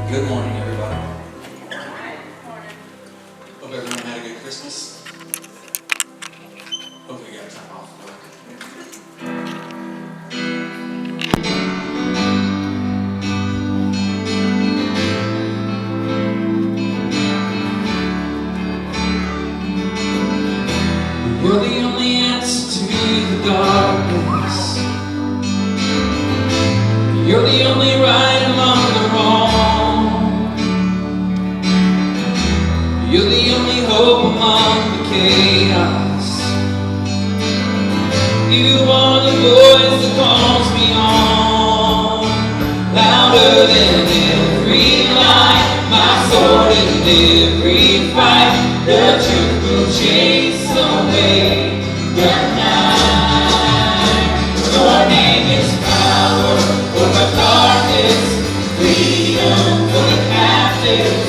Good morning, everybody. Hope everyone had a good Christmas. Hopefully you got time off work. You're the only answer to the darkness. You're the only right among the wrong. You're the only hope among the chaos. You are the voice that calls me on. Louder than every lie, my sword in every fight. The truth will chase away the night. Your name is power over darkness, freedom for the captives,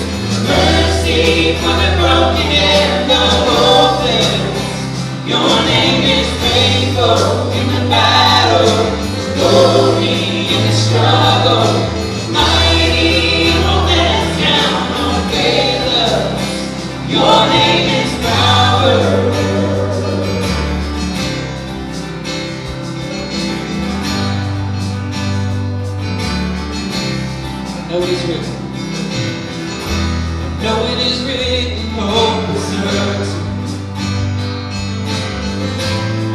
mercy for the broken and the hopeless. Your name is faithful in the battle, glory in the struggle, mighty won't let us down or fail us. Your name is power. I know it is written. I know it is written, hope is certain.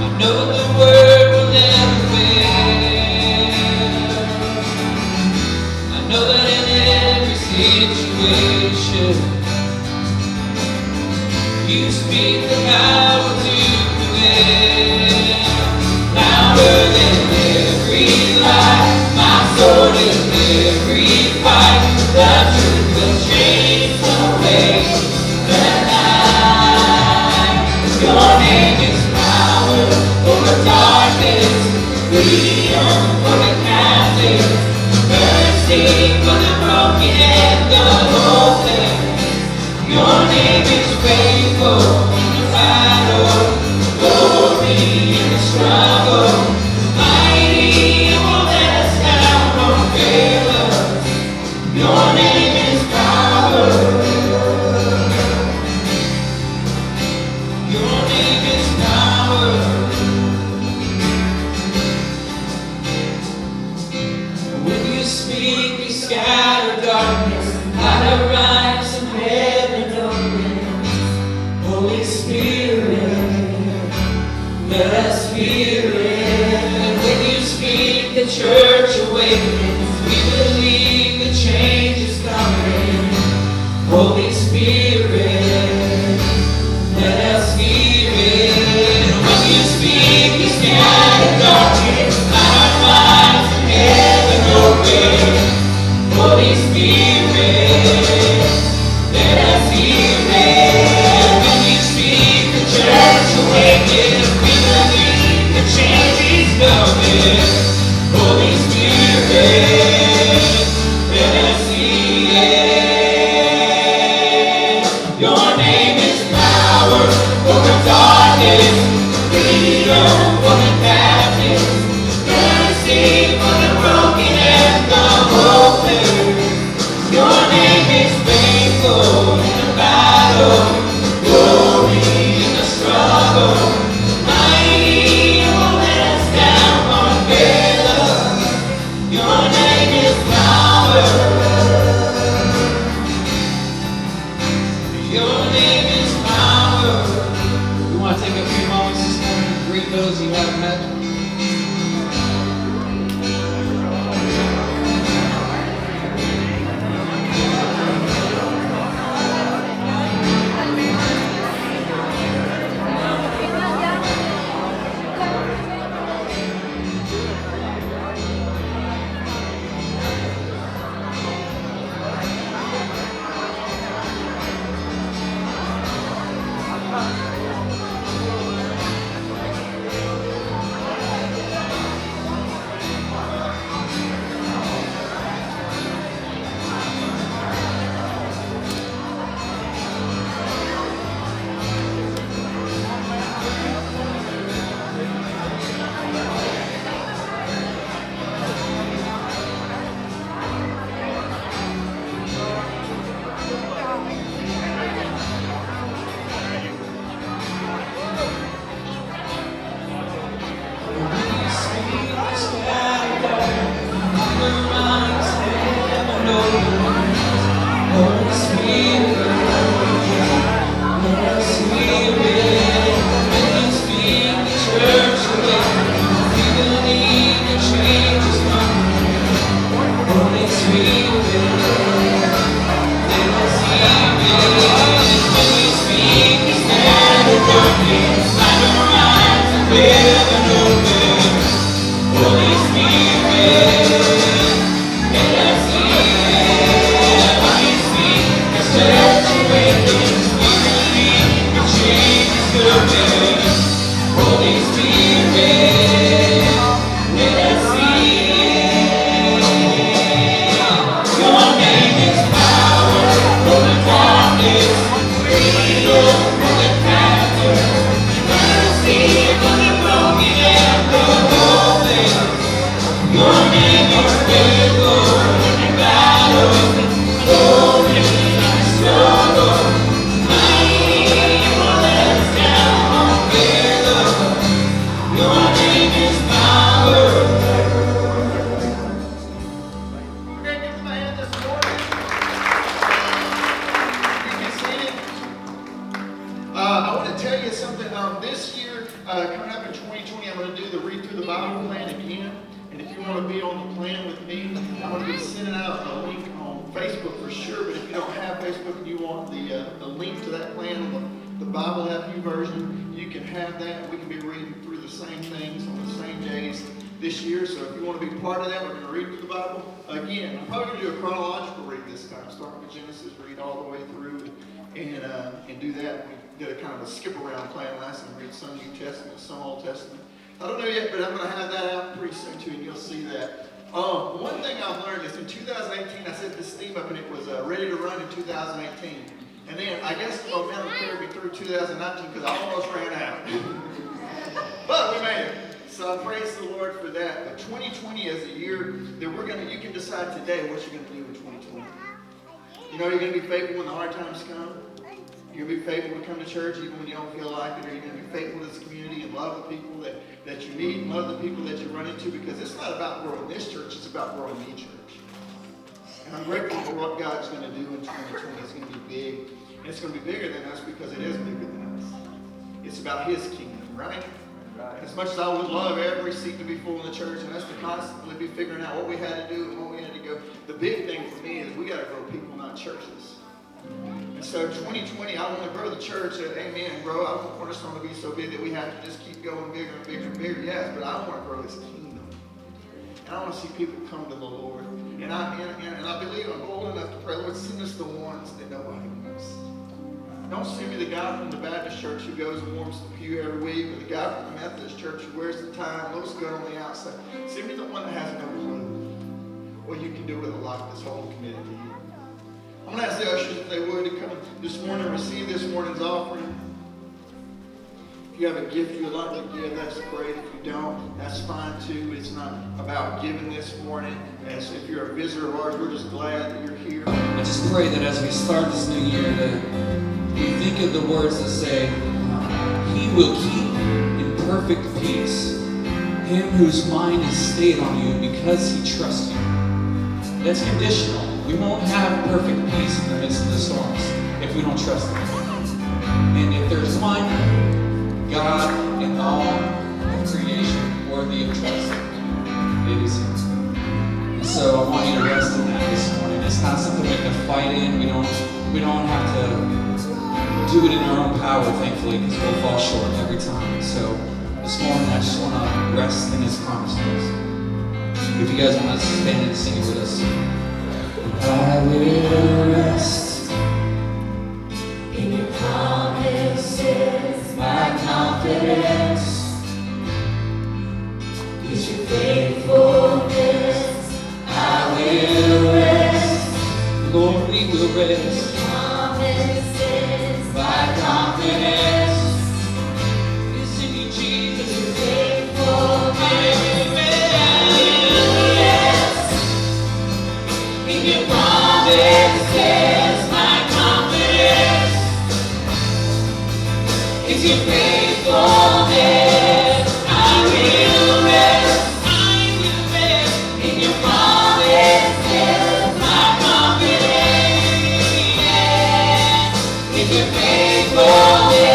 I know the word will never fail. I know that in every situation you speak the power to prevail. Louder than every lie, my sword in every fight. The truth will chase away the night. Your name is power over darkness, freedom for the captive, mercy for the broken and the hopeless. Your name is faithful in the battle, glory in the struggle, mighty won't let us down or fail us. Your name is power. Your name is power. When you speak, we scatter darkness, light arise and heaven opens. Holy Spirit, let us hear it. When you speak, the church awakens. We believe the change is coming. Holy Spirit, let us hear it. When you speak, you scatter darkness, light our lives and heaven open. Holy Spirit, let us hear it. When you speak, the church awakens. We believe the change is coming. Holy Spirit, let us see it. Your name is power over darkness, freedom for the captive, mercy for the broken and the hopeless. Your name is faithful in the battle, glory in the struggle, mighty won't let us down or fail us. Your name is power. Your name is power. We want to take a few moments this morning to greet those you haven't met. The link to that plan, the Bible app version, you can have that. We can be reading through the same things on the same days this year. So if you want to be part of that, we're going to read through the Bible. Again, I'm probably going to do a chronological read this time. Start with Genesis, read all the way through, and do that. We did a kind of a skip around plan last time. Read some New Testament, some Old Testament. I don't know yet, but I'm going to have that out pretty soon too, and you'll see that. One thing I've learned is in 2018, I set this theme up, and it was ready to run in 2018. And then I guess momentum carried me through 2019 because I almost ran out. But we made it. So I praise the Lord for that. But 2020 is a year that you can decide today what you're going to do in 2020. You know, you're going to be faithful when the hard times come. You're going to be faithful to come to church even when you don't feel like it. Or you're going to be faithful to this community and love the people that you meet and love the people that you run into. Because it's not about growing this church, it's about growing the church. And I'm grateful for what God's going to do in 2020. It's going to be big. And it's going to be bigger than us because it is bigger than us. It's about His kingdom, right? As much as I would love every seat to be full in the church and us to constantly be figuring out what we had to do and what we had to go, the big thing for me is we got to grow people, not churches. And so 2020, I want to grow the church. Amen, bro. I want Cornerstone to be so big that we have to just keep going bigger and bigger and bigger. Yes, but I want to grow His kingdom. And I want to see people come to the Lord. And I believe I'm bold enough to pray, Lord, send us the ones that nobody wants. Don't send me the guy from the Baptist church who goes and warms the pew every week, or the guy from the Methodist church who wears the tie, looks good on the outside. Send me the one that has no clue what you can do with a life that's wholly committed to you. I'm going to ask the ushers if they would to come this morning and receive this morning's offering. If you have a gift you would like to give, that's great. If you don't, that's fine too. It's not about giving this morning. As if you're a visitor of ours, we're just glad that you're here. I just pray that as we start this new year, that we think of the words that say, He will keep in perfect peace him whose mind is stayed on you because he trusts you. That's conditional. We won't have perfect peace in the midst of the storms if we don't trust Him. And if there's one God in all of creation worthy of trust, it is Him. And so I want you to rest in that this morning. It's not something we can fight in. We don't have to do it in our own power, thankfully, because we'll fall short every time. So this morning, I just want to rest in His promises. If you guys want to stand and sing it with us. I will rest in your promises, my confidence is your faithfulness. I will rest, Lord, we will rest. My confidence is in you, Jesus. Your faithfulness. In your promises, my confidence is your faithfulness. I will rest. I will rest in your promises. My confidence is your faithfulness.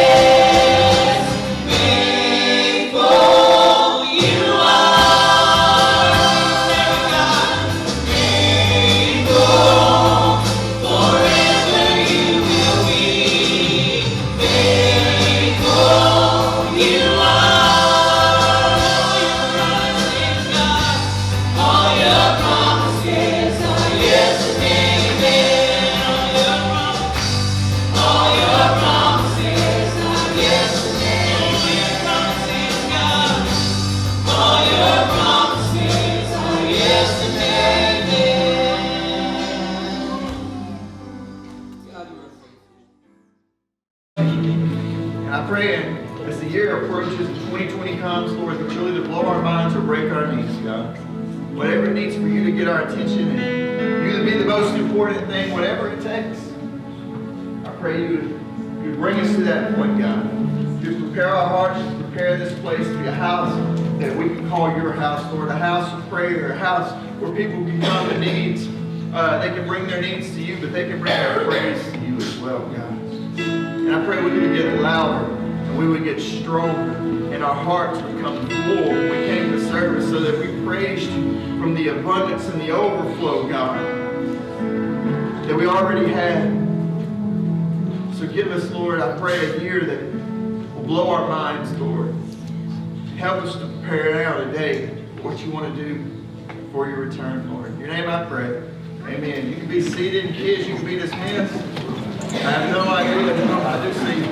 prepare this place to be a house that we can call your house, Lord, a house of prayer, a house where people can come in needs. They can bring their needs to you, but they can bring their praise to you as well, God. And I pray we would get louder and we would get stronger and our hearts would come full when we came to service so that we praised you from the abundance and the overflow, God, that we already had. So give us, Lord, I pray a year that will blow our minds, Lord. Help us to prepare now today for what you want to do before your return, Lord. In your name I pray. Amen. You can be seated, and kids, you can be dismissed. I have no idea. I just see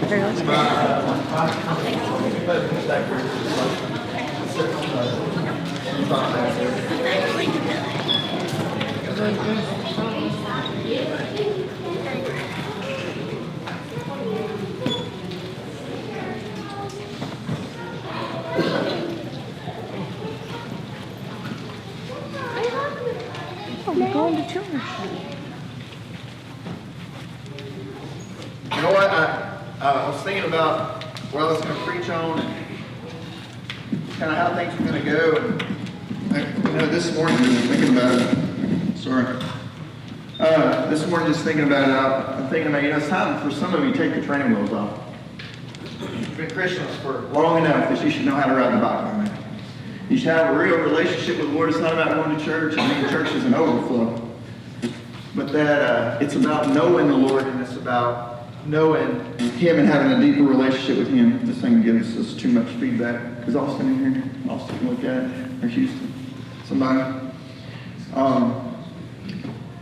I'm going to church. You know what? I was thinking about what I was going to preach on and kind of how things are going to go. And this morning, just thinking about it. Sorry. This morning, just thinking about it, I'm thinking about, it's time for some of you to take the training wheels off. You've been Christians for long enough that you should know how to ride the bike, man. You should have a real relationship with the Lord. It's not about going to church and being church is an overflow. But that it's about knowing the Lord, and it's about knowing Him and having a deeper relationship with Him. This thing gives us too much feedback. Is Austin in here? Austin can look at it. Or Houston? Somebody?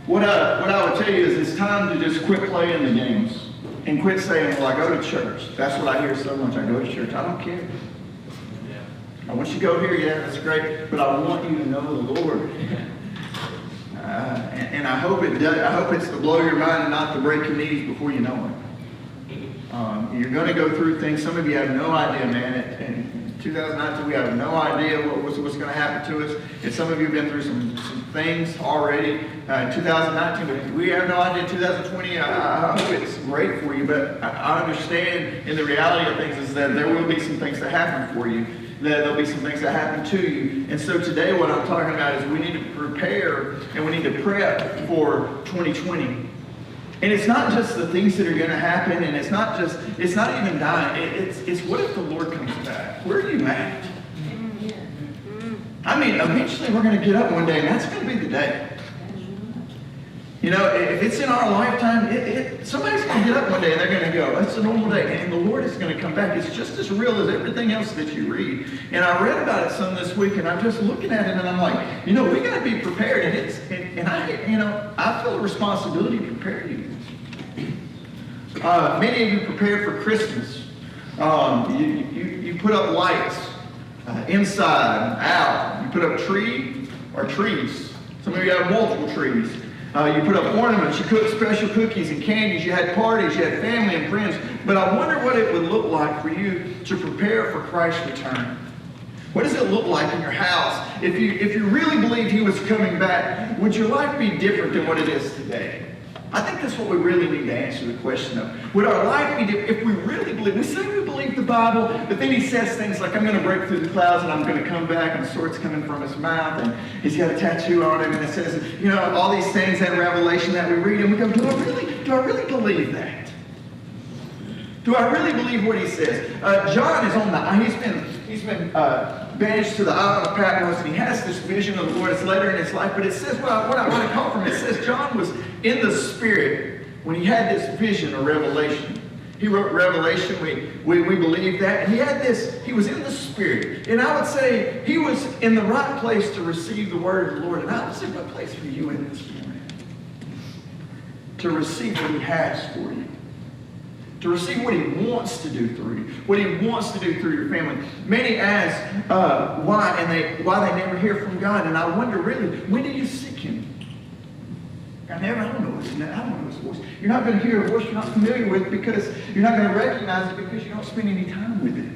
What I would tell you is it's time to just quit playing the games and quit saying, well, I go to church. That's what I hear so much. I go to church. I don't care. I want you to go here, yeah, that's great, but I want you to know the Lord. And I hope it does. I hope it's to blow your mind and not to break your knees before you know it. You're going to go through things. Some of you have no idea, man. In 2019, we have no idea what's going to happen to us. And some of you have been through some things already. In 2019, but we have no idea. 2020, I hope it's great for you, but I understand in the reality of things is that there will be some things that happen for you. There'll be some things that happen to you. And so today what I'm talking about is we need to prepare and we need to prep for 2020. And it's not just the things that are going to happen, and it's not even dying. It's what if the Lord comes back? Where are you at? I mean, eventually we're going to get up one day, and that's going to be the day. You know, if it's in our lifetime, somebody's going to get up one day and they're going to go, that's a normal day. And the Lord is going to come back. It's just as real as everything else that you read. And I read about it some this week, and I'm just looking at it, and I'm like, we got to be prepared. And I feel a responsibility to prepare you. Many of you prepared for Christmas. You put up lights inside, out. You put up trees. Some of you have multiple trees. You put up ornaments, you cooked special cookies and candies, you had parties, you had family and friends. But I wonder what it would look like for you to prepare for Christ's return. What does it look like in your house? If you really believed He was coming back, would your life be different than what it is today? I think that's what we really need to answer the question of. Would our life be different if we really believe? We say we believe the Bible, but then He says things like, I'm going to break through the clouds and I'm going to come back, and a sword's coming from His mouth, and He's got a tattoo on him, and it says, all these things in Revelation that we read, and we go, do I really believe that? Do I really believe what He says? John is on he's been banished to the island of Patmos, and he has this vision of the Lord. It's later in his life, but it says what I want to call from it. It says John was in the Spirit when he had this vision of Revelation. He wrote Revelation. We believe that. And he was in the Spirit. And I would say he was in the right place to receive the word of the Lord. And I would say what place for you in this morning? To receive what He has for you. To receive what He wants to do through you, what He wants to do through your family. Many ask why they never hear from God, and I wonder really, when do you seek Him? I don't know His voice. You're not going to hear a voice you're not familiar with because you're not going to recognize it because you don't spend any time with it.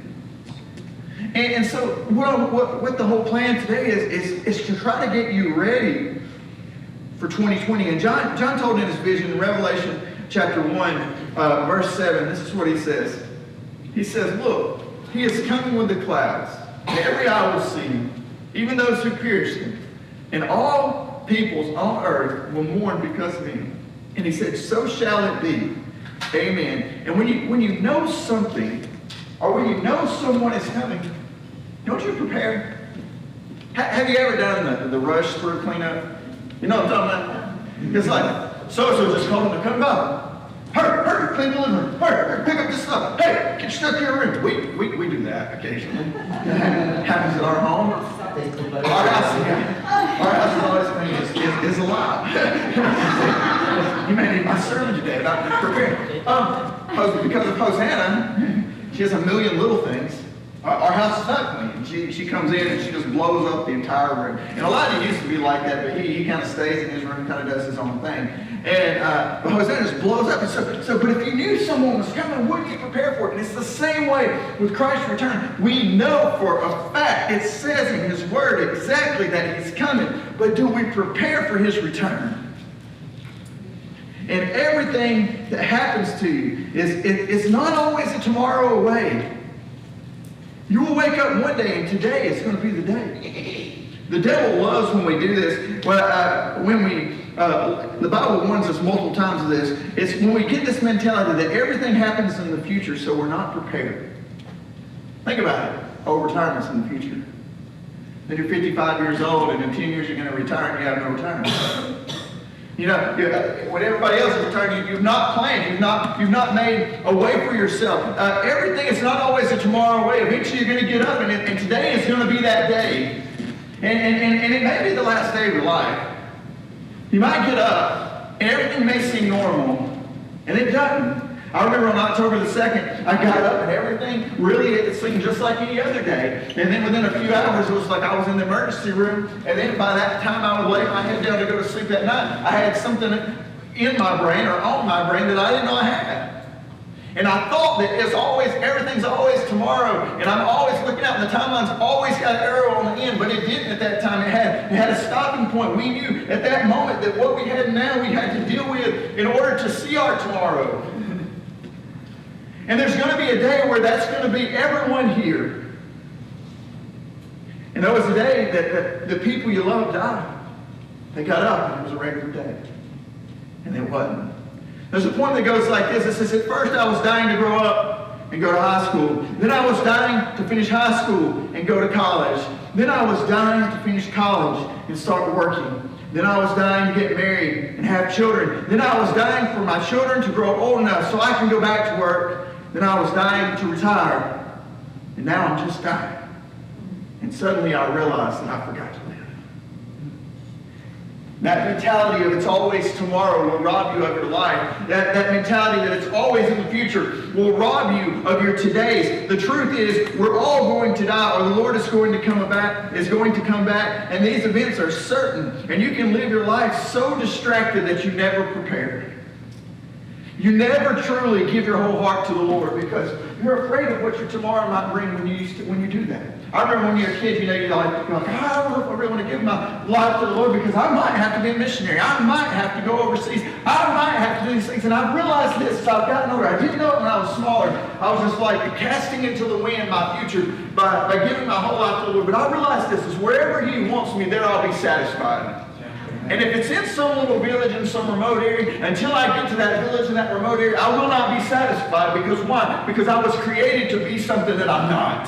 And so what the whole plan today is to try to get you ready for 2020. And John told in his vision in Revelation chapter 1, verse 7, this is what he says. He says, look, he is coming with the clouds. Every eye will see him, even those who pierced him. And all peoples on earth will mourn because of him. And he said, so shall it be. Amen. And when you know something, or when you know someone is coming, don't you prepare? Have you ever done the rush through cleanup? You know what I'm talking about? It's like, so-and-so just called him to come by. Hurry, clean the living room. Hurry, pick up this stuff. Hey, get your stuff to your room. We do that occasionally. Happens at our home. Our house is always is alive. You may need my sermon today about preparing. Because of Hosanna, she has a million little things. Our house is not clean. She comes in and she just blows up the entire room. And Elijah used to be like that, but he kind of stays in his room, kind of does his own thing. And but Hosanna just blows up. And but if you knew someone was coming, wouldn't you prepare for it? And it's the same way with Christ's return. We know for a fact, it says in his word exactly that he's coming. But do we prepare for his return? And everything that happens to you is not always a tomorrow away. You will wake up one day, and today is going to be the day. The devil loves when we do this. The Bible warns us multiple times of this. It's when we get this mentality that everything happens in the future, so we're not prepared. Think about it. Oh, retirement's in the future. Then you're 55 years old, and in 10 years you're going to retire, and you have no retirement. You know, when everybody else is retiring, you've not planned, you've not made a way for yourself. Everything is not always a tomorrow way. Eventually you're going to get up, and today is going to be that day. And it may be the last day of your life. You might get up, and everything may seem normal, and it doesn't. I remember on October the 2nd, I got up and everything really it seemed just like any other day. And then within a few hours, it was like I was in the emergency room. And then by that time I would lay my head down to go to sleep that night, I had something in my brain or on my brain that I didn't know I had. And I thought that it's always, everything's always tomorrow. And I'm always looking out, and the timeline's always got an arrow on the end. But it didn't at that time. It had a stopping point. We knew at that moment that what we had now, we had to deal with in order to see our tomorrow. And there's going to be a day where that's going to be everyone here. And there was a day that the people you love died. They got up and it was a regular day. And it wasn't. There's a point that goes like this. It says, at first I was dying to grow up and go to high school. Then I was dying to finish high school and go to college. Then I was dying to finish college and start working. Then I was dying to get married and have children. Then I was dying for my children to grow old enough so I can go back to work. Then I was dying to retire, and now I'm just dying. And suddenly I realized that I forgot to live. That mentality of it's always tomorrow will rob you of your life. That mentality that it's always in the future will rob you of your todays. The truth is, we're all going to die, or the Lord is going to come back, and these events are certain. And you can live your life so distracted that you never prepare. You never truly give your whole heart to the Lord because you're afraid of what your tomorrow might bring when you do that. I remember when you're a kid, you're like, I don't know if I really want to give my life to the Lord because I might have to be a missionary. I might have to go overseas. I might have to do these things. And I've realized this as I've gotten older. I didn't know it when I was smaller. I was just like casting into the wind my future by giving my whole life to the Lord. But I realized this is wherever He wants me, there I'll be satisfied. And if it's in some little village in some remote area, until I get to that village in that remote area, I will not be satisfied. Because why? Because I was created to be something that I'm not.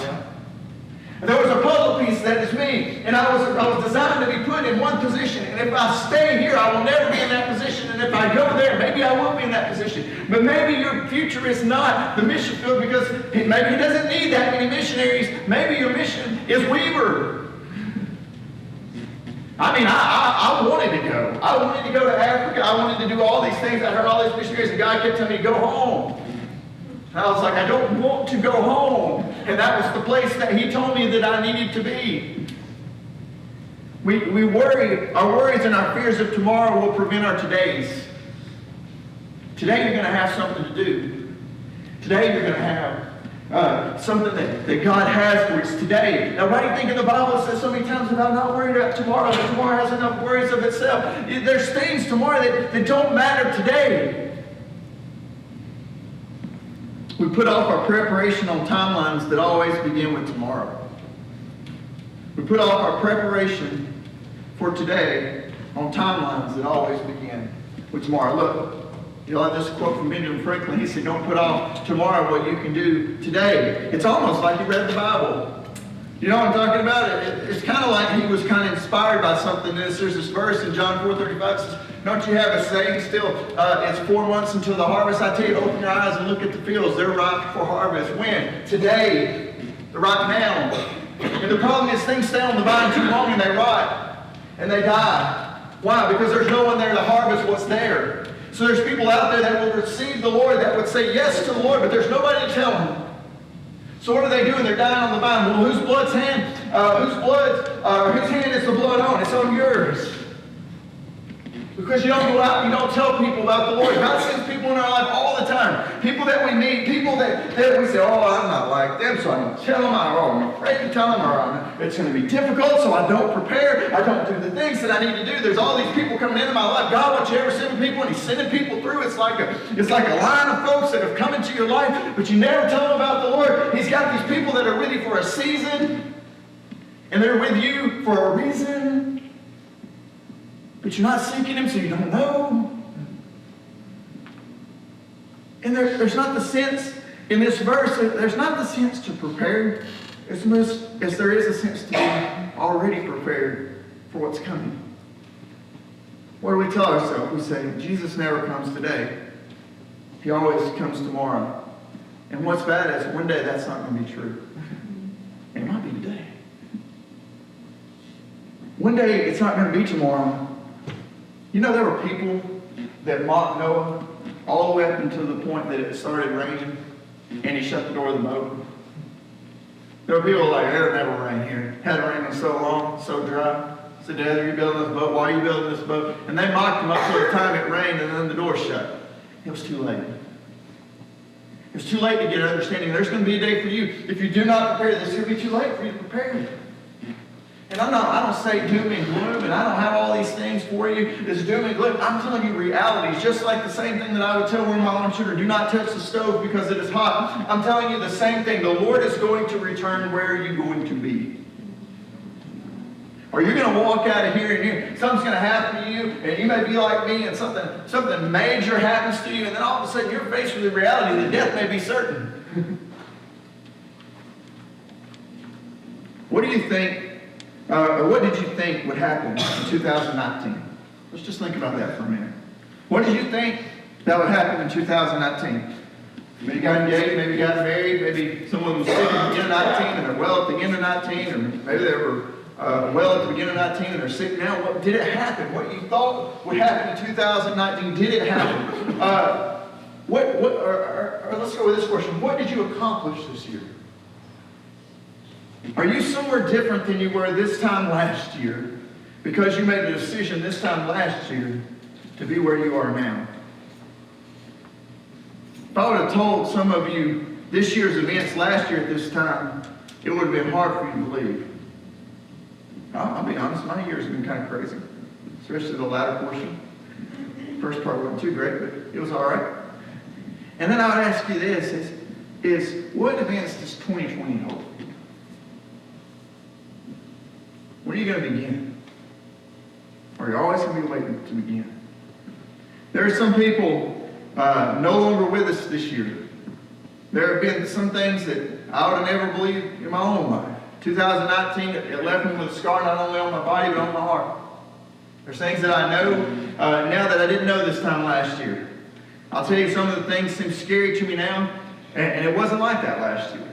And there was a puzzle piece that is me. And I was designed to be put in one position. And if I stay here, I will never be in that position. And if I go there, maybe I will be in that position. But maybe your future is not the mission field because maybe He doesn't need that many missionaries. Maybe your mission is Weaver. I mean, I wanted to go. I wanted to go to Africa. I wanted to do all these things. I heard all these missionaries. The guy kept telling me to go home. And I was like, I don't want to go home. And that was the place that He told me that I needed to be. We worry. Our worries and our fears of tomorrow will prevent our todays. Today you're going to have something to do. Today you're going to have something that God has for us today. Now, why do you think in the Bible it says so many times about not worrying about tomorrow? That tomorrow has enough worries of itself. There's things tomorrow that don't matter today. We put off our preparation on timelines that always begin with tomorrow. We put off our preparation for today on timelines that always begin with tomorrow. Look, you know, this quote from Benjamin Franklin. He said, don't put off tomorrow what you can do today. It's almost like you read the Bible. You know what I'm talking about? It's kind of like he was kind of inspired by something. There's this verse in John 4:35 says, don't you have a saying still? It's 4 months until the harvest. I tell you, open your eyes and look at the fields. They're ripe for harvest. When? Today. Right now. And the problem is things stay on the vine too long and they rot. And they die. Why? Because there's no one there to harvest what's there. So there's people out there that will receive the Lord, that would say yes to the Lord, but there's nobody to tell them. So what are they doing? They're dying on the vine. Well, whose hand is the blood on? It's on yours. Because you don't go out and you don't tell people about the Lord. God sends people in our life all the time. People that we meet, people that we say, oh, I'm not like them, so I'm going to tell them, I'm afraid to tell them, or it's going to be difficult, so I don't prepare. I don't do the things that I need to do. There's all these people coming into my life. God wants you ever sending people, and He's sending people through. It's like a line of folks that have come into your life, but you never tell them about the Lord. He's got these people that are with you for a season, and they're with you for a reason. But you're not seeking Him, so you don't know. And there's not the sense in this verse, there's not the sense to prepare as much as there is a sense to be already prepared for what's coming. What do we tell ourselves? We say, Jesus never comes today. He always comes tomorrow. And what's bad is one day that's not going to be true. It might be today. One day it's not going to be tomorrow. You know, there were people that mocked Noah all the way up until the point that it started raining and he shut the door of the boat. There were people like, it'll never rain here. It hadn't rained in so long, so dry. I said, Dad, are you building this boat? Why are you building this boat? And they mocked him up until the time it rained and then the door shut. It was too late. It was too late to get an understanding. There's going to be a day for you. If you do not prepare this, it'll be too late for you to prepare. And I don't say doom and gloom, and I don't have all these things for you. It's doom and gloom. I'm telling you realities, just like the same thing that I would tell one of my own children, do not touch the stove because it is hot. I'm telling you the same thing. The Lord is going to return. Where are you going to be? Or you're going to walk out of here and something's going to happen to you, and you may be like me, and something major happens to you, and then all of a sudden you're faced with the reality that death may be certain. What do you think? Or what did you think would happen in 2019? Let's just think about that for a minute. What did you think that would happen in 2019? Maybe you got engaged, maybe you got married, maybe someone was sick at the beginning of 19 and they're well at the end of 19, or maybe they were well at the beginning of 19 and they're sick now. What did it happen? What you thought would happen in 2019, did it happen? Let's go with this question. What did you accomplish this year? Are you somewhere different than you were this time last year because you made a decision this time last year to be where you are now? If I would have told some of you this year's events last year at this time, it would have been hard for you to believe. I'll be honest, my year's been kind of crazy, especially the latter portion. First part wasn't too great, but it was all right. And then I would ask you this, is what events does 2020 hold? When are you going to begin? Or are you always going to be waiting to begin? There are some people no longer with us this year. There have been some things that I would have never believed in my own life. 2019, it left me with a scar not only on my body, but on my heart. There's things that I know now that I didn't know this time last year. I'll tell you, some of the things seem scary to me now, and it wasn't like that last year.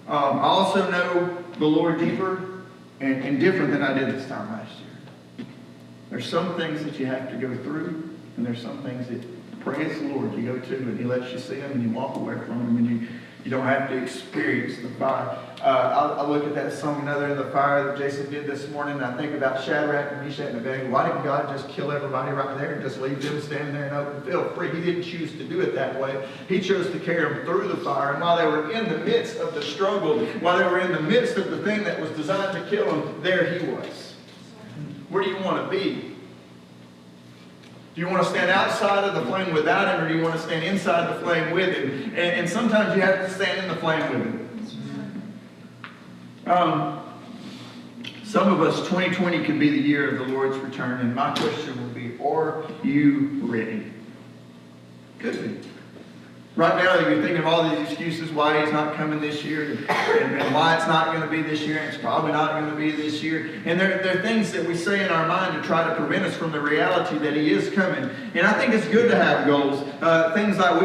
I also know the Lord deeper and different than I did this time last year. There's some things that you have to go through, and there's some things that, praise the Lord, you go to, and He lets you see them, and you walk away from them, and you don't have to experience the fire. I look at that song, Another in the Fire, that Jason did this morning, and I think about Shadrach and Meshach and Abednego. Why didn't God just kill everybody right there and just leave them standing there in open field free? He didn't choose to do it that way. He chose to carry them through the fire, and while they were in the midst of the struggle, while they were in the midst of the thing that was designed to kill them, there He was. Where do you want to be? Do you want to stand outside of the flame without him, or do you want to stand inside the flame with him? And sometimes you have to stand in the flame with him. Some of us, 2020 could be the year of the Lord's return, and my question would be, are you ready? Could be. Right now, you're thinking of all these excuses why he's not coming this year, and why it's not going to be this year, and it's probably not going to be this year. And there are things that we say in our mind to try to prevent us from the reality that he is coming. And I think it's good to have goals. Things like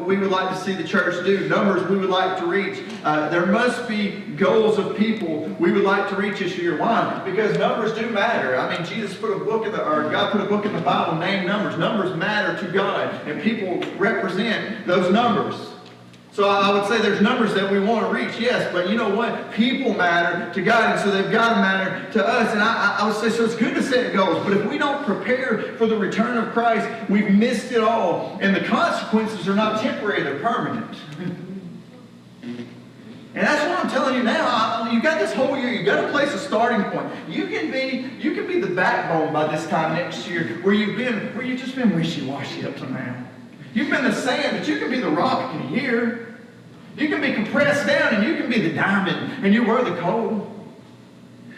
we would like to see the church do, numbers we would like to reach. There must be goals of people we would like to reach this year. Why? Because numbers do matter. I mean, God put a book in the Bible named Numbers. Numbers matter to God, and people represent those numbers. So I would say there's numbers that we want to reach, yes, but you know what? People matter to God, and so they've got to matter to us. And I would say, so it's good to set goals, but if we don't prepare for the return of Christ, we've missed it all. And the consequences are not temporary, they're permanent. And that's what I'm telling you now. You got this whole year. You got to place a starting point. You can be the backbone by this time next year, where you've just been wishy-washy up to now. You've been the sand, but you can be the rock in a year. You can be compressed down, and you can be the diamond, and you were the coal.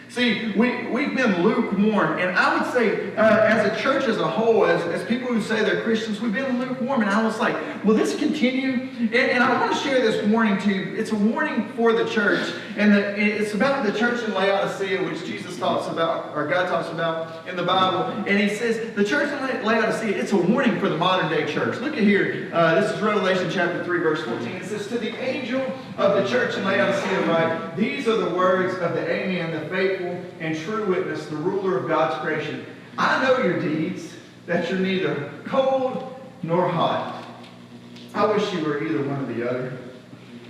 See, we've been lukewarm, and I would say, as a church as a whole, as people who say they're Christians, we've been lukewarm, and I was like, will this continue? And I want to share this warning to you. It's a warning for the church, and it's about the church in Laodicea, which Jesus talks about, or God talks about in the Bible, and he says, the church in Laodicea, it's a warning for the modern day church. Look at here, this is Revelation chapter 3, verse 14. It says, to the angel of the church in Laodicea write, these are the words of the Amen, the faithful and true witness, the ruler of God's creation. I know your deeds, that you're neither cold nor hot. I wish you were either one or the other.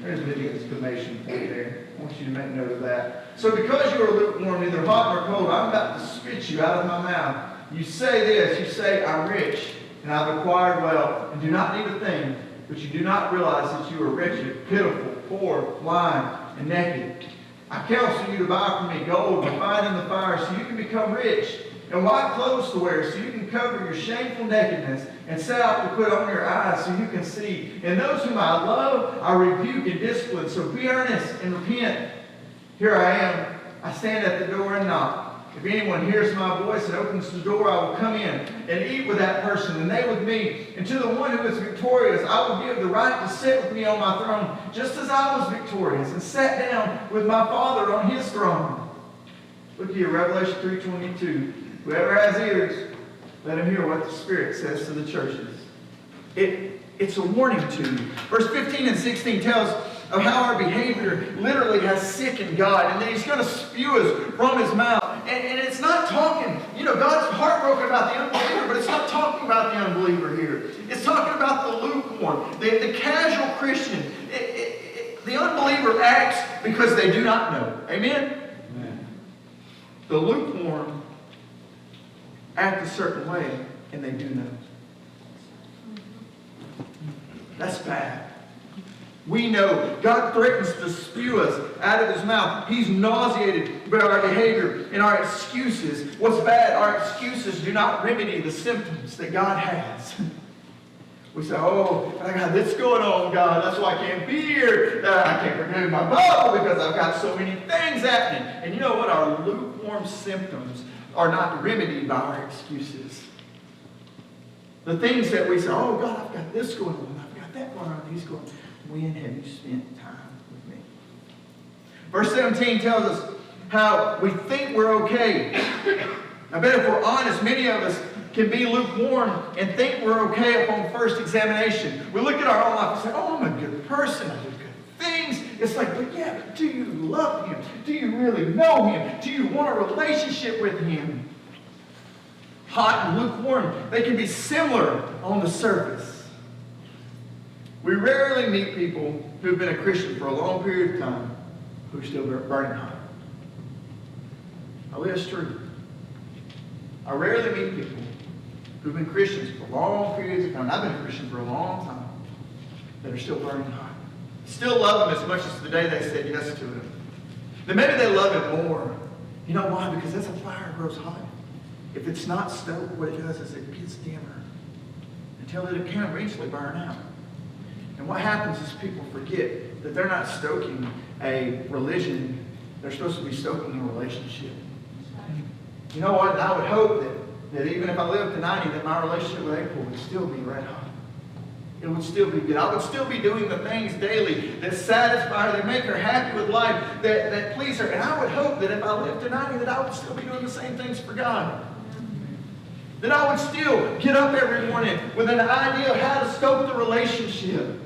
There's a big exclamation point there. I want you to make note of that. So because you are lukewarm, neither hot nor cold, I'm about to spit you out of my mouth. You say this, you say, I'm rich, and I've acquired wealth, and do not need a thing, but you do not realize that you are wretched, pitiful, poor, blind, and naked. I counsel you to buy from me gold refined in the fire so you can become rich, and white clothes to wear so you can cover your shameful nakedness, and salve to put on your eyes so you can see. And those whom I love, I rebuke and discipline. So be earnest and repent. Here I am. I stand at the door and knock. If anyone hears my voice and opens the door, I will come in and eat with that person, and they with me. And to the one who is victorious, I will give the right to sit with me on my throne, just as I was victorious and sat down with my Father on his throne. Look here, Revelation 3:22. Whoever has ears, let him hear what the Spirit says to the churches. It's a warning to you. Verse 15 and 16 tells of how our behavior literally has sickened God, and that he's going to spew us from his mouth. And it's not talking, God's heartbroken about the unbeliever, but it's not talking about the unbeliever here. It's talking about the lukewarm, the casual Christian. The unbeliever acts because they do not know. Amen? Amen. The lukewarm act a certain way, and they do know. That's bad. We know God threatens to spew us out of his mouth. He's nauseated by our behavior and our excuses. What's bad? Our excuses do not remedy the symptoms that God has. We say, oh, I got this going on, God. That's why I can't be here. I can't renew my Bible because I've got so many things happening. And you know what? Our lukewarm symptoms are not remedied by our excuses. The things that we say, oh, God, I've got this going on. I've got that going on. He's going, when have you spent time with me? Verse 17 tells us how we think we're okay. I bet if we're honest, many of us can be lukewarm and think we're okay upon first examination. We look at our own life and say, oh, I'm a good person. I do good things. It's like, but yeah, but do you love him? Do you really know him? Do you want a relationship with him? Hot and lukewarm, they can be similar on the surface. We rarely meet people who've been a Christian for a long period of time who are still burning hot. I believe that's true. I rarely meet people who've been Christians for long periods of time. I've been a Christian for a long time that are still burning hot. Still love him as much as the day they said yes to him. Then maybe they love him more. You know why? Because as a fire grows hot, if it's not stoked, what it does is it gets dimmer until it can eventually burn out. And what happens is people forget that they're not stoking a religion, they're supposed to be stoking a relationship. You know what? I would hope that even if I lived to 90, that my relationship with April would still be red hot. It would still be good. I would still be doing the things daily that satisfy her, that make her happy with life, that please her. And I would hope that if I lived to 90, that I would still be doing the same things for God. That I would still get up every morning with an idea of how to stoke the relationship,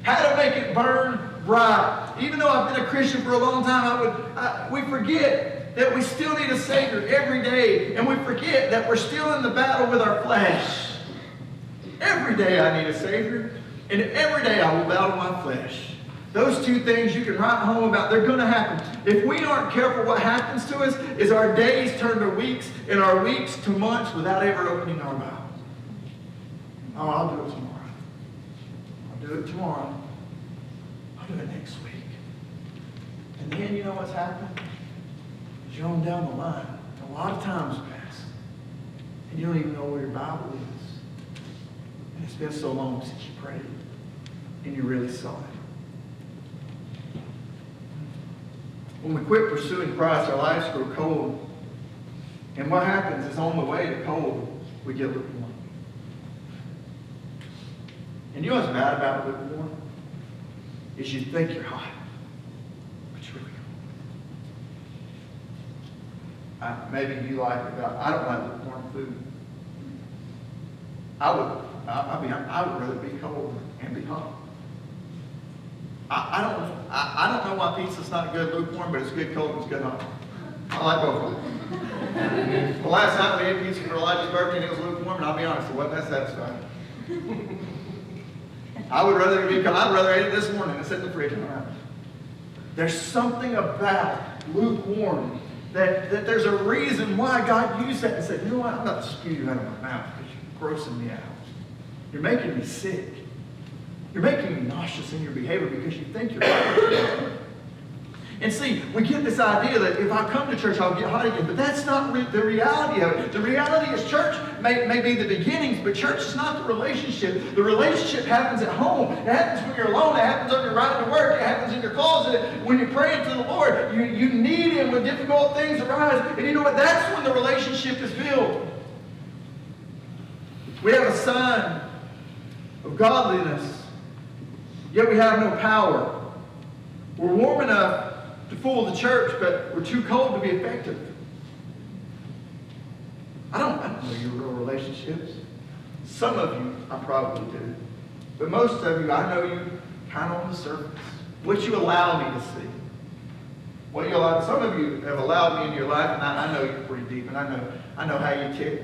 how to make it burn bright. Even though I've been a Christian for a long time, we forget that we still need a Savior every day, and we forget that we're still in the battle with our flesh. Every day I need a Savior, and every day I will battle my flesh. Those two things you can write home about, they're going to happen. If we aren't careful, what happens to us is our days turn to weeks, and our weeks to months without ever opening our mouths. Oh, I'll do it tomorrow. I'll do it tomorrow. I'll do it next week. And then you know what's happened? You're on down the line. A lot of times pass, and you don't even know where your Bible is. And it's been so long since you prayed, and you really saw it. When we quit pursuing Christ, our lives grow cold. And what happens is on the way to cold, we get lukewarm. And you know what's bad about lukewarm? Is you think you're hot, but you're really cold. Maybe you like it, but I don't like lukewarm food. I would rather be cold and be hot. I don't know why pizza's not good lukewarm, but it's good cold and it's good hot. I like both of them. The last time we ate pizza for Elijah's birthday and it was lukewarm, and I'll be honest, it wasn't that satisfying. I'd rather eat it this morning and sit in the fridge. There's something about lukewarm that there's a reason why God used that and said, you know what, I'm about to spew you out of my mouth because you're grossing me out. You're making me sick. You're making me nauseous in your behavior because you think you're right. And see, we get this idea that if I come to church, I'll get hot again. But that's not the reality of it. The reality is church may be the beginnings, but church is not the relationship. The relationship happens at home. It happens when you're alone. It happens on your ride to work. It happens in your closet. When you're praying to the Lord, you need Him when difficult things arise. And you know what? That's when the relationship is built. We have a sign of godliness, yet we have no power. We're warm enough to fool the church, but we're too cold to be effective. I don't know your real relationships. Some of you, I probably do. But most of you, I know you kind of on the surface. What you allow me to see. Some of you have allowed me in your life, and I know you're pretty deep, and I know how you tick,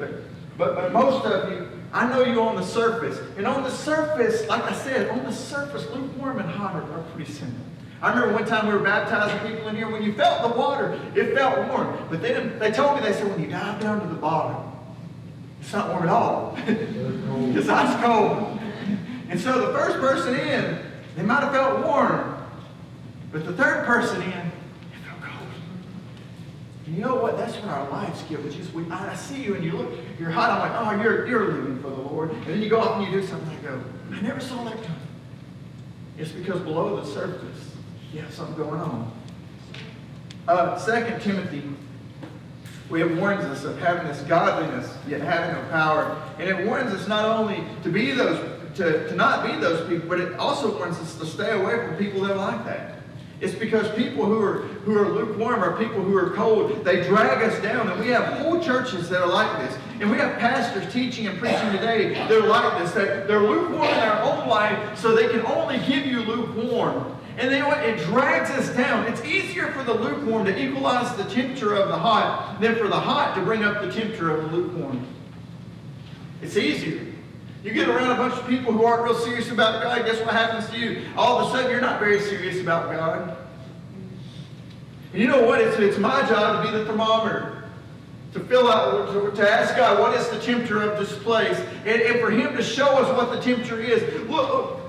but most of you, I know you on the surface. And on the surface, like I said, on the surface, lukewarm and hot are pretty similar. I remember one time we were baptizing people in here. When you felt the water, it felt warm. But they told me, they said, when you dive down to the bottom, it's not warm at all. It's ice cold. And so the first person in, they might have felt warm. But the third person in, it felt cold. And you know what? That's what our lives get. I see you and you look, you're hot. I'm like, oh, you're living for the Lord. And then you go off and you do something. I go, I never saw that coming. It's because below the surface, you have something going on. 2 Timothy, it warns us of having this godliness, yet having no power. And it warns us not only to not be those people, but it also warns us to stay away from people that are like that. It's because people who are lukewarm or people who are cold, they drag us down. And we have whole churches that are like this. And we have pastors teaching and preaching today that are like this, that they're lukewarm in their own life, so they can only give you lukewarm. And you know what? It drags us down. It's easier for the lukewarm to equalize the temperature of the hot than for the hot to bring up the temperature of the lukewarm. It's easier. You get around a bunch of people who aren't real serious about God, guess what happens to you? All of a sudden, you're not very serious about God. And you know what? It's my job to be the thermometer. To fill out, to ask God, what is the temperature of this place? And for Him to show us what the temperature is. Look,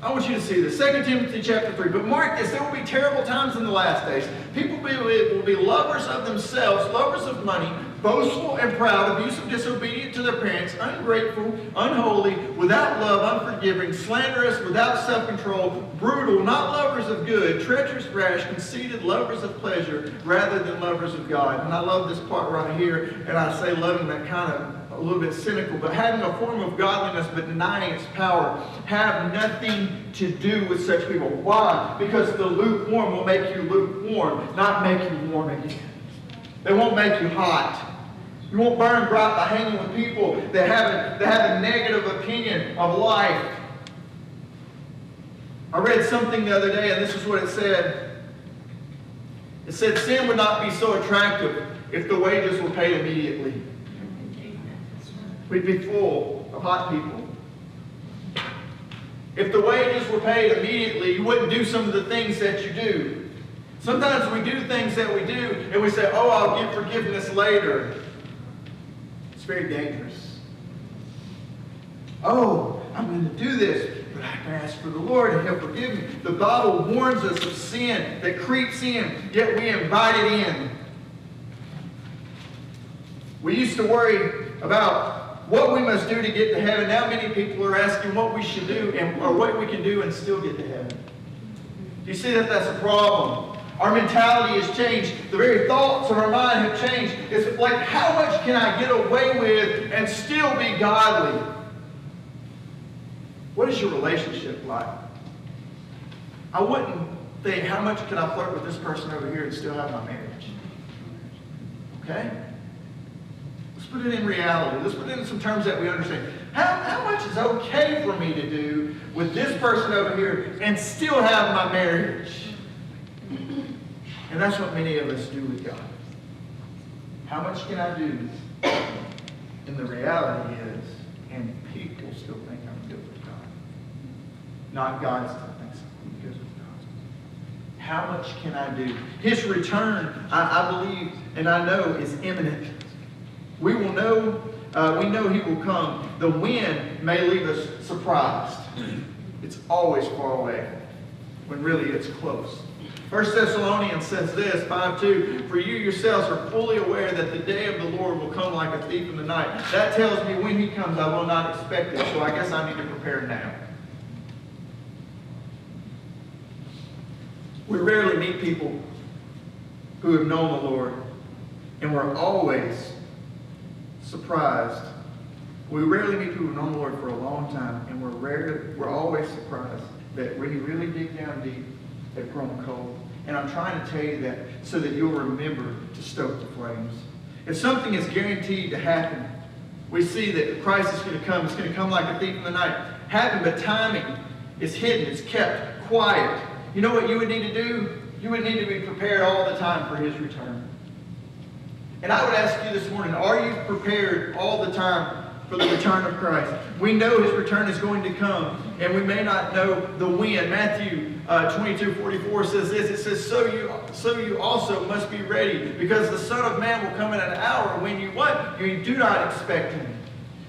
I want you to see this. 2 Timothy chapter 3. But mark this, there will be terrible times in the last days. People will be lovers of themselves, lovers of money, boastful and proud, abusive, disobedient to their parents, ungrateful, unholy, without love, unforgiving, slanderous, without self-control, brutal, not lovers of good, treacherous, rash, conceited, lovers of pleasure, rather than lovers of God. And I love this part right here, and I say loving that kind of a little bit cynical, but having a form of godliness but denying its power, have nothing to do with such people. Why? Because the lukewarm will make you lukewarm, not make you warm again. They won't make you hot. You won't burn bright by hanging with people that have a negative opinion of life. I read something the other day, and this is what it said. It said sin would not be so attractive if the wages were paid immediately. We'd be full of hot people. If the wages were paid immediately, you wouldn't do some of the things that you do. Sometimes we do things that we do, and we say, oh, I'll give forgiveness later. It's very dangerous. Oh, I'm going to do this, but I have to ask for the Lord, and He'll forgive me. The Bible warns us of sin that creeps in, yet we invite it in. We used to worry about what we must do to get to heaven. Now many people are asking what we should do or what we can do and still get to heaven. Do you see that that's a problem? Our mentality has changed. The very thoughts of our mind have changed. It's like, how much can I get away with and still be godly? What is your relationship like? I wouldn't think, how much can I flirt with this person over here and still have my marriage? Okay? Let's put it in reality. Let's put it in some terms that we understand. How much is okay for me to do with this person over here and still have my marriage? And that's what many of us do with God. How much can I do? And the reality is, and people still think I'm good with God. Not God still thinks I'm good with God. How much can I do? His return, I believe and I know, is imminent. We will know, we know He will come. The wind may leave us surprised. It's always far away, when really it's close. 1 Thessalonians says this, 5:2, for you yourselves are fully aware that the day of the Lord will come like a thief in the night. That tells me when He comes, I will not expect it, so I guess I need to prepare now. We rarely meet people who have known the Lord, and we're always surprised. We rarely meet people who have known the Lord for a long time, and we're always surprised that when you really dig down deep, they've grown cold. And I'm trying to tell you that so that you'll remember to stoke the flames. If something is guaranteed to happen, we see that Christ is going to come. It's going to come like a thief in the night. Happen, but timing is hidden. It's kept quiet. You know what you would need to do? You would need to be prepared all the time for His return. And I would ask you this morning, are you prepared all the time for the return of Christ? We know His return is going to come, and we may not know the when. Matthew 22:44 says this. It says, so you also must be ready, because the Son of Man will come in an hour when you what? You do not expect Him.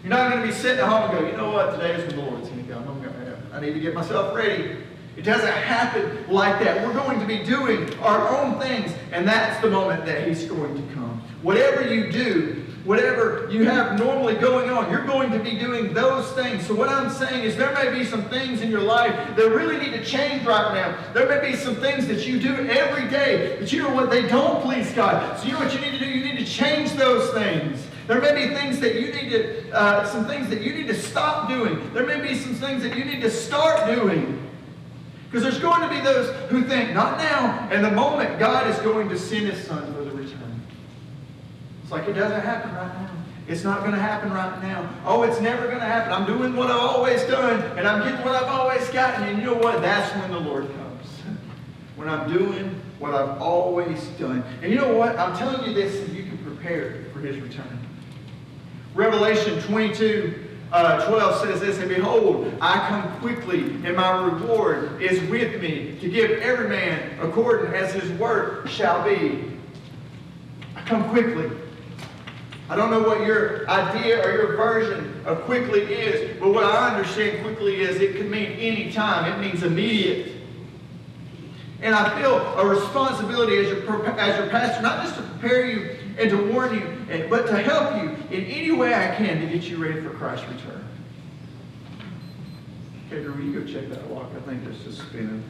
You're not going to be sitting at home and go, you know what? Today is when the Lord's going to come. I need to get myself ready. It doesn't happen like that. We're going to be doing our own things, and that's the moment that He's going to come. Whatever you do, whatever you have normally going on, you're going to be doing those things. So what I'm saying is there may be some things in your life that really need to change right now. There may be some things that you do every day, but you know what? They don't please God. So you know what you need to do? You need to change those things. There may be things that you need to, some things that you need to stop doing. There may be some things that you need to start doing. Because there's going to be those who think, not now, and the moment God is going to send His Son for the return. It's like it doesn't happen right now. It's not going to happen right now. Oh, it's never going to happen. I'm doing what I've always done, and I'm getting what I've always gotten. And you know what? That's when the Lord comes. When I'm doing what I've always done. And you know what? I'm telling you this so you can prepare for His return. Revelation 22:12 says this, and behold, I come quickly, and my reward is with me to give every man according as his work shall be. I come quickly. I don't know what your idea or your version of quickly is, but what I understand quickly is it could mean any time. It means immediate. And I feel a responsibility as your pastor, not just to prepare you and to warn you, but to help you in any way I can to get you ready for Christ's return. Okay, will you go check that lock? I think it's just spinning.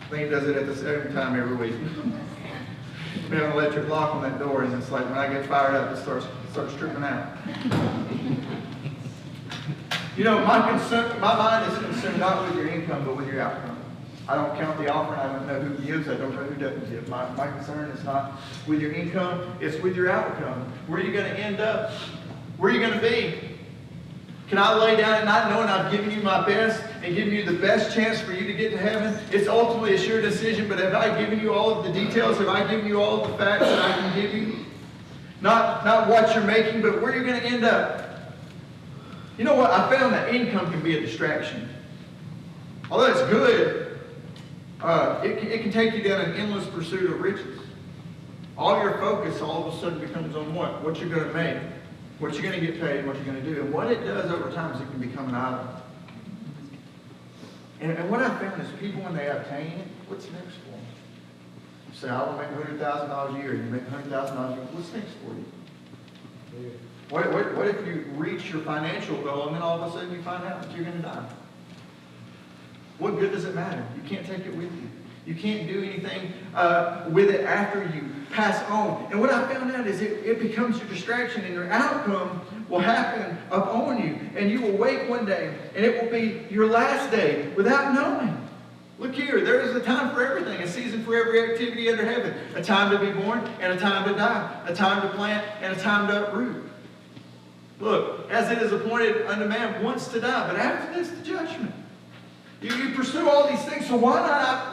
I think it does it at the same time every week. We have an electric lock on that door, and it's like when I get fired up, it starts tripping out. You know, my mind is concerned not with your income, but with your outcome. I don't count the offering. I don't know who gives. I don't know who doesn't give. My concern is not with your income. It's with your outcome. Where are you going to end up? Where are you going to be? Can I lay down at night knowing I've given you my best and given you the best chance for you to get to heaven? It's ultimately a sure decision, but have I given you all of the details? Have I given you all of the facts that I can give you? Not what you're making, but where you're going to end up. You know what? I found that income can be a distraction. Although it's good, it can take you down an endless pursuit of riches. All your focus all of a sudden becomes on what? What you're going to make, what you're going to get paid, what you're going to do. And what it does over time is it can become an idol. And what I found is people, when they obtain it, what's next for them? You say, I want to make $100,000 a year. You make $100,000 a year. What's next for you? What if you reach your financial goal and then all of a sudden you find out that you're going to die? What good does it matter? You can't take it with you. You can't do anything with it after you pass on. And what I found out is it becomes your distraction, and your outcome will happen upon you. And you will wake one day, and it will be your last day without knowing. Look here, there is a time for everything, a season for every activity under heaven. A time to be born and a time to die. A time to plant and a time to uproot. Look, as it is appointed unto man once to die, but after this, the judgment. You pursue all these things, so why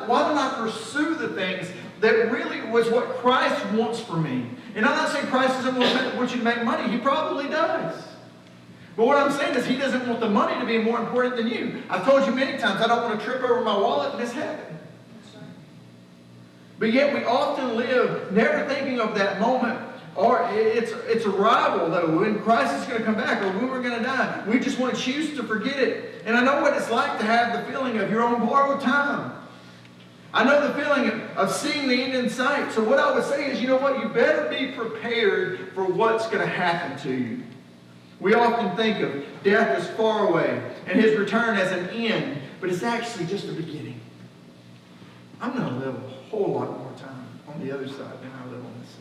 don't I pursue the things that really was what Christ wants for me? And I'm not saying Christ doesn't want you to make money. He probably does. But what I'm saying is he doesn't want the money to be more important than you. I've told you many times, I don't want to trip over my wallet and miss heaven. But yet we often live never thinking of that moment, or it's arrival, though, when Christ is going to come back, or when we're going to die. We just want to choose to forget it. And I know what it's like to have the feeling of your own borrowed time. I know the feeling of seeing the end in sight. So what I would say is, you know what? You better be prepared for what's going to happen to you. We often think of death as far away and his return as an end, but it's actually just the beginning. I'm going to live a whole lot more time on the other side than I live on this side.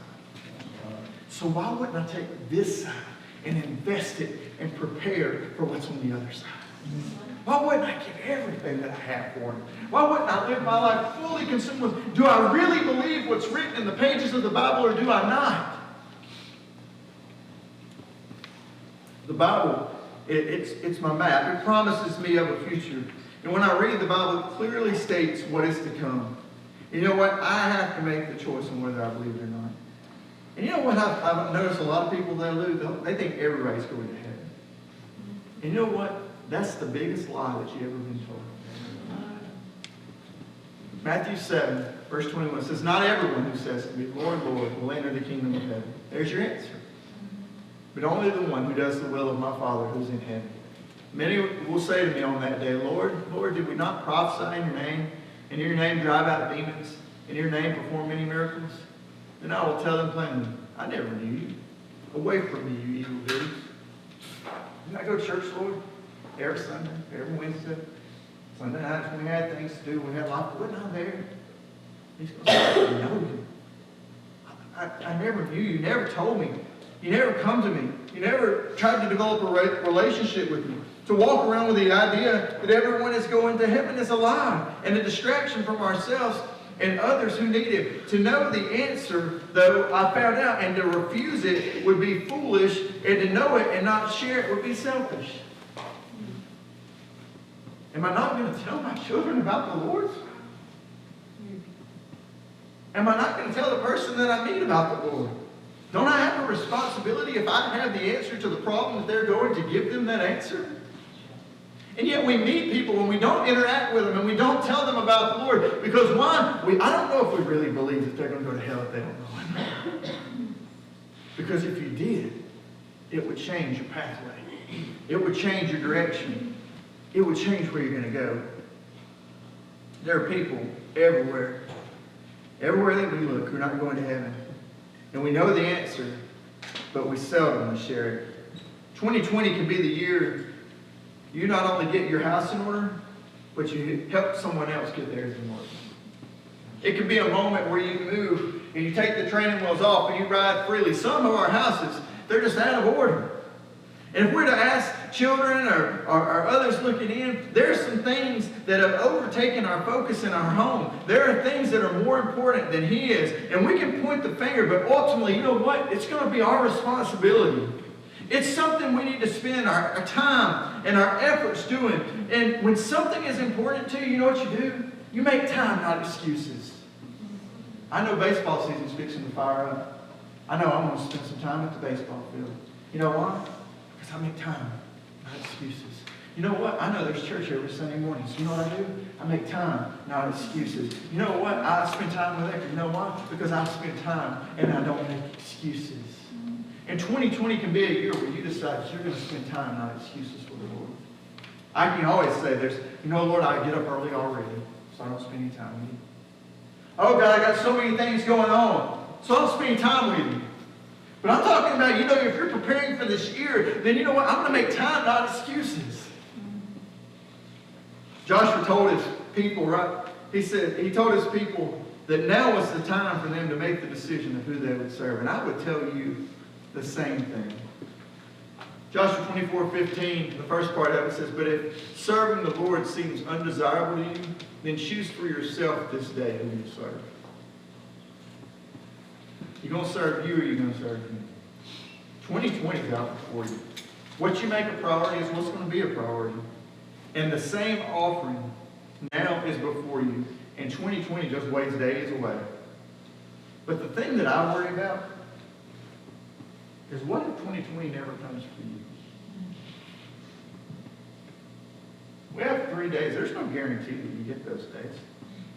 So why wouldn't I take this side and invest it and prepare for what's on the other side? Why wouldn't I give everything that I have for him? Why wouldn't I live my life fully consumed with, do I really believe what's written in the pages of the Bible, or do I not? The Bible, it's my map. It promises me of a future. And when I read the Bible, it clearly states what is to come. And you know what? I have to make the choice on whether I believe it or not. And you know what? I've noticed a lot of people they think everybody's going to heaven. And you know what? That's the biggest lie that you've ever been told. Matthew 7, verse 21 says, not everyone who says to me, Lord, Lord, will enter the kingdom of heaven. There's your answer. But only the one who does the will of my Father who's in heaven. Many will say to me on that day, Lord, Lord, did we not prophesy in your name, and in your name drive out demons, in your name perform many miracles? Then I will tell them plainly, I never knew you. Away from me, you evildoers. Did I go to church, Lord? Every Sunday, every Wednesday, Sunday nights when we had things to do, we had life, wasn't I there? He's going to say, I know you. I never knew you. You never told me. You never come to me. You never tried to develop a relationship with me. To walk around with the idea that everyone is going to heaven is a lie and a distraction from ourselves and others who need it. To know the answer, though, I found out, and to refuse it would be foolish, and to know it and not share it would be selfish. Am I not going to tell my children about the Lord? Am I not going to tell the person that I meet about the Lord? Don't I have a responsibility, if I have the answer to the problem that they're going, to give them that answer? And yet we meet people and we don't interact with them and we don't tell them about the Lord. Because one, I don't know if we really believe that they're going to go to hell if they don't know Him. Because if you did, it would change your pathway. It would change your direction. It would change where you're going to go. There are people everywhere. Everywhere that we look, we're not going to heaven. And we know the answer, but we seldom share it. 2020 can be the year you not only get your house in order, but you help someone else get theirs in order. It can be a moment where you move and you take the training wheels off and you ride freely. Some of our houses, they're just out of order. And if we're to ask children or others looking in, there are some things that have overtaken our focus in our home. There are things that are more important than He is. And we can point the finger, but ultimately, you know what? It's going to be our responsibility. It's something we need to spend our time and our efforts doing. And when something is important to you, you know what you do? You make time, not excuses. I know baseball season's fixing to fire up. I know I'm going to spend some time at the baseball field. You know why? Because I make time, not excuses. You know what? I know there's church every Sunday morning. So you know what I do? I make time, not excuses. You know what? I spend time with Hector. You know why? Because I spend time and I don't make excuses. And 2020 can be a year where you decide you're going to spend time, not excuses for the Lord. I can always say Lord, I get up early already, so I don't spend any time with you. Oh, God, I got so many things going on, so I don't spend any time with you. But I'm talking about, if you're preparing for this year, then you know what? I'm going to make time, not excuses. Joshua told his people, right? He told his people that now was the time for them to make the decision of who they would serve. And I would tell you the same thing. Joshua 24:15, the first part of it says, "But if serving the Lord seems undesirable to you, then choose for yourself this day who you serve." You going to serve you or you going to serve me? 2020 is out before you. What you make a priority is what's going to be a priority. And the same offering now is before you. And 2020 just waits days away. But the thing that I worry about is what if 2020 never comes for you? We have 3 days. There's no guarantee that you get those days.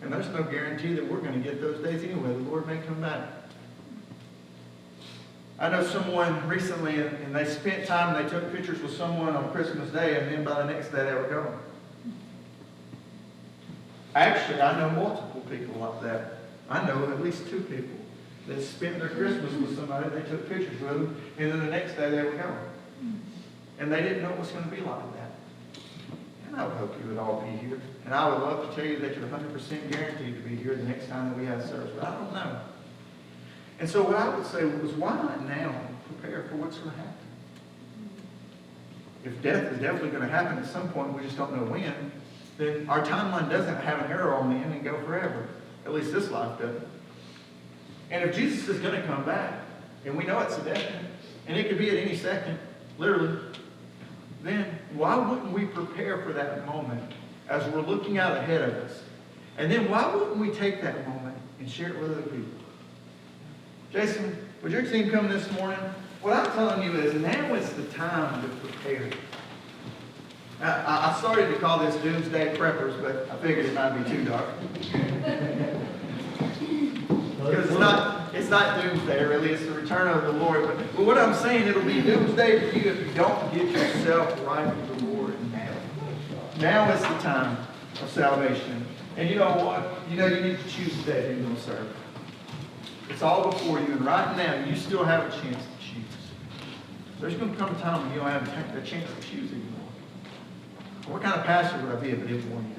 And there's no guarantee that we're going to get those days anyway. The Lord may come back. I know someone recently, and they spent time, and they took pictures with someone on Christmas Day, and then by the next day they were gone. Actually, I know multiple people like that. I know at least 2 people that spent their Christmas with somebody, they took pictures with them, and then the next day they were gone. And they didn't know it was going to be like that. And I would hope you would all be here. And I would love to tell you that you're 100% guaranteed to be here the next time that we have service, but I don't know. And so what I would say was, why not now prepare for what's going to happen? If death is definitely going to happen at some point, we just don't know when, then our timeline doesn't have an arrow on the end and go forever. At least this life doesn't. And if Jesus is going to come back, and we know it's a definite, and it could be at any second, literally, then why wouldn't we prepare for that moment as we're looking out ahead of us? And then why wouldn't we take that moment and share it with other people? Jason, would your team come this morning? What I'm telling you is now is the time to prepare. I started to call this Doomsday Preppers, but I figured it might be too dark. Because it's not doomsday, really. It's the return of the Lord. But what I'm saying, it'll be doomsday for you if you don't get yourself right with the Lord now. Now is the time of salvation. And you know what? You need to choose the day who you're going to serve. It's all before you, and right now, you still have a chance to choose. There's going to come a time when you don't have a chance to choose anymore. What kind of pastor would I be if I didn't want you?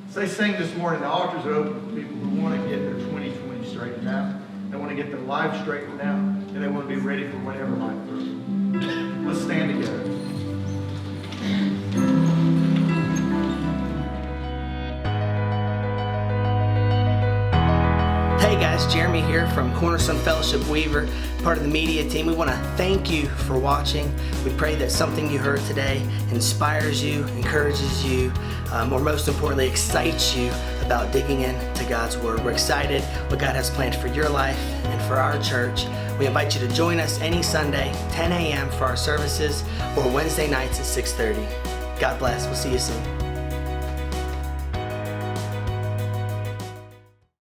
As they sing this morning, the altars are open for people who want to get their 2020 straightened out. They want to get their life straightened out, and they want to be ready for whatever life throws. Let's stand together. Hey guys, Jeremy here from Cornerstone Fellowship Weaver, part of the media team. We want to thank you for watching. We pray that something you heard today inspires you, encourages you, or most importantly, excites you about digging into God's Word. We're excited what God has planned for your life and for our church. We invite you to join us any Sunday, 10 a.m. for our services, or Wednesday nights at 6:30. God bless. We'll see you soon.